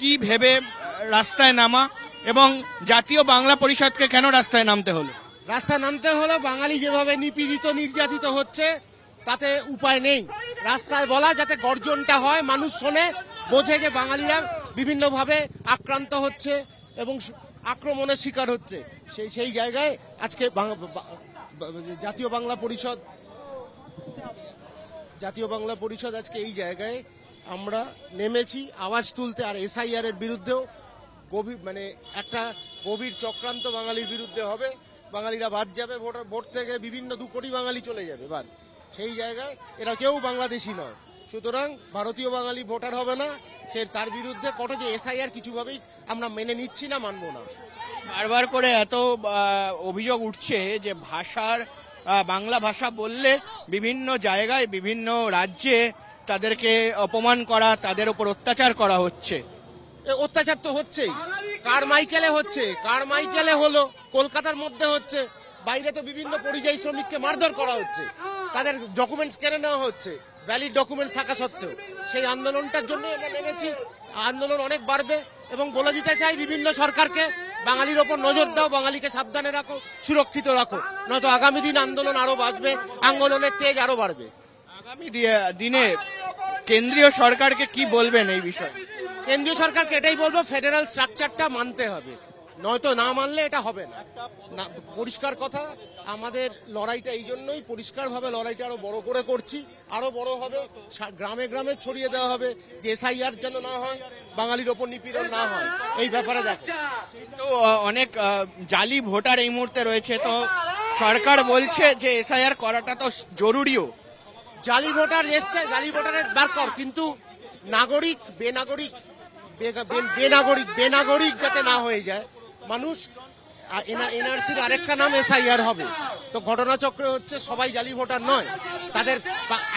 কি ভেবে রাস্তায় নামা, এবং জাতীয় বাংলা পরিষদকে কেন রাস্তায় নামতে হলো? রাস্তায় নামতে হলো বাঙালি যেভাবে নিপীড়িত নির্যাতিত হচ্ছে তাতে উপায় নেই। রাস্তায় বলা যাতে গর্জনটা হয়, মানুষ শোনে, বোঝে যে বাঙালিরা বিভিন্নভাবে আক্রান্ত হচ্ছে এবং আক্রমণের শিকার হচ্ছে। সেই জায়গায় আজকে জাতীয় বাংলা পরিষদ আজকে এই জায়গায় আমরা নেমেছি আওয়াজ তুলতে। আর এসআইআর এর বিরুদ্ধেও একটা গভীর চক্রান্ত বাঙালির বিরুদ্ধে হবে। বাঙালিরা বাদ যাবে ভোট থেকে, বিভিন্ন 2 কোটি বাঙালি চলে যাবে বাদ। সেই জায়গায় এরা কেউ বাংলাদেশি নয়, সুতরাং ভারতীয় বাঙালি ভোটার হবে না। তার বিরুদ্ধে যে এসআইআর কিছুভাবেই আমরা মেনে নিচ্ছি না, মানবো না। বারবার করে এত অভিযোগ উঠছে যে বাংলা ভাষা বললে বিভিন্ন জায়গায় বিভিন্ন রাজ্যে তাদেরকে অপমান করা, তাদের উপর অত্যাচার করা হচ্ছে। অত্যাচার তো হচ্ছেই, কারমাইকেলে হচ্ছে, কারমাইকেলে হলো, কলকাতার মধ্যে হচ্ছে, বাইরে তো বিভিন্ন পরিযায়ী শ্রমিককে মারধর করা হচ্ছে, তাদের ডকুমেন্টস কেড়ে নেওয়া হচ্ছে ভ্যালিড ডকুমেন্টস থাকা সত্ত্বেও। সেই আন্দোলনটার জন্য আমরা নেমেছি। আন্দোলন অনেক বাড়বে এবং বলে দিতে চাই বিভিন্ন সরকারকে, বাঙালির ওপর নজর দাও, বাঙালিকে সাবধানে রাখো, সুরক্ষিত রাখো, নয়তো আগামী দিন আন্দোলন আরো বাড়বে, আন্দোলনের তেজ আরো বাড়বে। আগামী দিনে কেন্দ্রীয় সরকারকে কি বলবেন এই বিষয়ে? কেন্দ্রীয় সরকারকে এটাই বলবো, ফেডারেল স্ট্রাকচারটা মানতে হবে, নয়তো না মানলে এটা হবে না। পরিষ্কার কথা, আমাদের লড়াইটা এই জন্যই পরিষ্কারভাবে লড়াইটা আরো বড় করে করছি, আরো বড় হবে, গ্রামে গ্রামে ছড়িয়ে দেওয়া হবে যে এসআইআর যেন না হয়, বাঙালির ওপর নিপীড়ন না হয়। এই ব্যাপারে দেখো তো অনেক জালি ভোটার এই মুহূর্তে রয়েছে, তো সরকার বলছে যে এসআইআর করাটা তো জরুরিও। জালি ভোটার এসছে, জালি ভোটারের বার কর, কিন্তু নাগরিক বেনাগরিক যাতে না হয়ে যায় মানুষ। এনআরসির আরেকটা নাম এসআইআর হবে। তো ঘটনাচক্রে হচ্ছে সবাই জালি ভোটার নয়, তাদের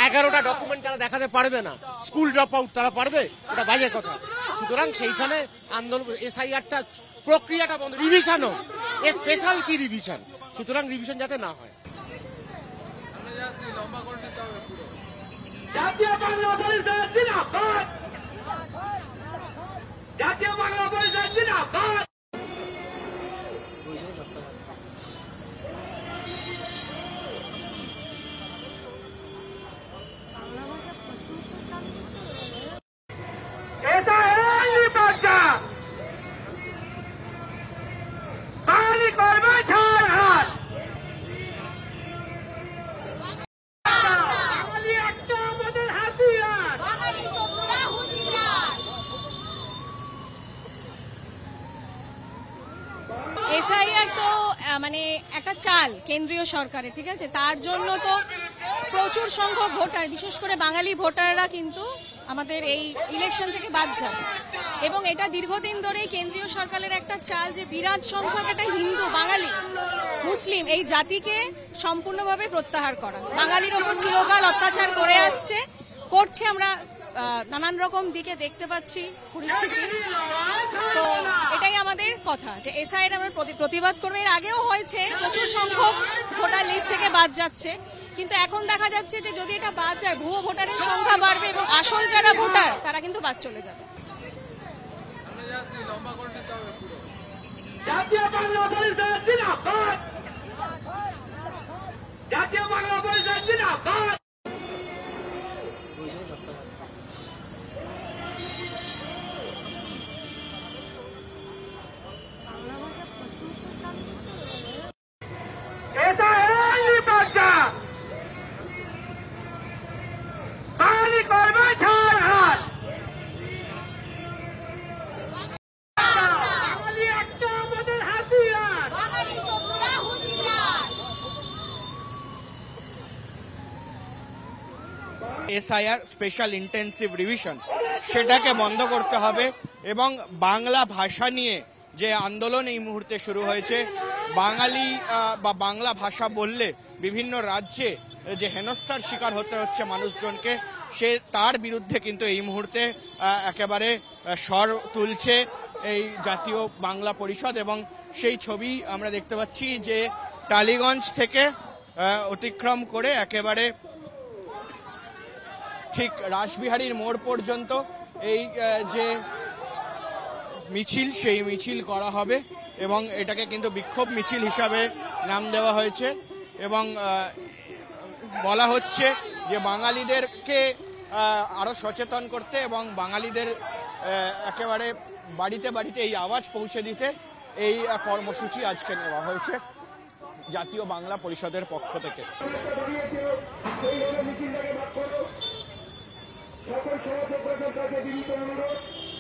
11টা ডকুমেন্ট তারা দেখাতে পারবে না, স্কুল ড্রপ আউট তারা পারবে, ওটা বাজে কথা। সুতরাং সেইখানে আন্দোলন এসআইআরটা প্রক্রিয়াটা বন্ধ, রিভিশন হোক, স্পেশাল কি রিভিশন, সুতরাং রিভিশন যাতে না হয়। জাতীয় বাংলা পরিষদ জিন্দাবাদ, জাতীয় বাংলা পরিষদ জিন্দাবাদ। এটা এই বাচ্চা বাঙালি করবে ঝাড় হাত, বাঙালি একটা আমাদের হাতিয়ার। এসআইআর তো একটা চাল কেন্দ্রীয় সরকারের, ঠিক আছে, তার জন্য তো প্রচুর সংখ্যক ভোটার, বিশেষ করে বাঙালি ভোটাররা কিন্তু আমাদের এই ইলেকশন থেকে বাদ যাবে। এবং এটা দীর্ঘদিন ধরেই কেন্দ্রীয় সরকারের একটা চাল যে বিরাট সংখ্যক একটা হিন্দু, বাঙালি, মুসলিম এই জাতিকে সম্পূর্ণভাবে প্রত্যাহার করা। বাঙালির ওপর চিরকাল অত্যাচার করছে, আমরা নানান রকম দিকে দেখতে পাচ্ছি পরিস্থিতি। তো এটাই আমাদের কথা যে এসআইআর আমরা প্রতিবাদ করবো। এর আগেও হয়েছে, প্রচুর সংখ্যক ভোটার লিস্ট থেকে বাদ যাচ্ছে, কিন্তু এখন দেখা যাচ্ছে যে যদি এটা বাদ যায় ভুয়ো ভোটারের সংখ্যা বাড়বে এবং আসল যারা ভোটার তারা কিন্তু বাদ চলে যাবে। জাতীয় বাংলা পরিষদ জিন্দাবাদ, জাতীয় বাংলা পরিষদ জিন্দাবাদ। এটা এই বাচ্চা বাঙালি করবে ঝাড় হাত, বাঙালি একটা আমাদের হাতিয়ার। এসআইআর স্পেশাল ইন্টেন্সিভ রিভিশন সেটাকে বন্ধ করতে হবে এবং বাংলা ভাষা নিয়ে যে আন্দোলন এই মুহূর্তে শুরু হয়েছে, বাঙালি বা বাংলা ভাষা বললে বিভিন্ন রাজ্যে যে হেনস্থার শিকার হতে হচ্ছে মানুষজনকে, তার বিরুদ্ধে কিন্তু এই মুহূর্তে একেবারে স্বর তুলছে এই জাতীয় বাংলা পরিষদ। এবং সেই ছবি আমরা দেখতে পাচ্ছি যে টালিগঞ্জ থেকে অতিক্রম করে একেবারে ঠিক রাসবিহারীর মোড় পর্যন্ত এই যে মিছিল, সেই মিছিল করা হবে এবং এটাকে কিন্তু বিক্ষোভ মিছিল হিসাবে নাম দেওয়া হয়েছে এবং বলা হচ্ছে যে বাঙালিদেরকে আরো সচেতন করতে এবং বাঙালিদের একেবারে বাড়িতে বাড়িতে এই আওয়াজ পৌঁছে দিতে এই কর্মসূচি আজকে নেওয়া হয়েছে জাতীয় বাংলা পরিষদের পক্ষ থেকে।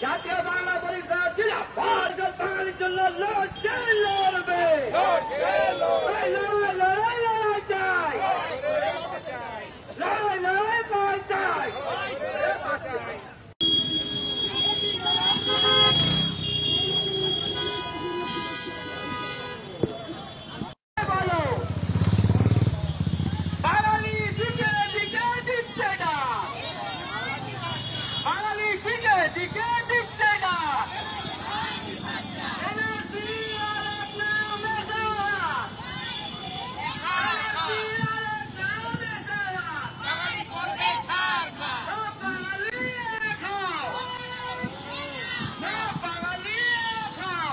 জাতীয় বাংলা পরিষদ জিন্দাবাদ, বাঙালির জন্য লড়ছে, লড়বে, লড়াই লড়াই লড়াই চাই, লড়াই লড়াই লড়াই চাই। বলো, বাঙালি দিকে দিকে দিচ্ছে না, বাঙালি দিকে দিকে দিচ্ছে না। এনআরসি আর এক নাম মেশাওয়া, এনআরসি আর এক নাম মেশাওয়া। সব বাঙালি এক হও, সব বাঙালি এক হও।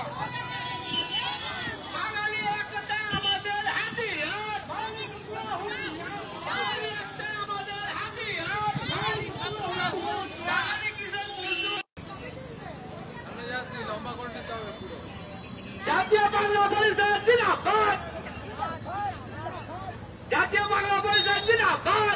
বাঙালি একটা আমাদের হাতিয়ার, বাঙালি একটা আমাদের হাতিয়ার। বাঙালি কিষাণ মজদুর। জাতীয় বাংলা পরিষদ জিন্দাবাদ, জাতীয় বাংলা পরিষদ জিন্দাবাদ।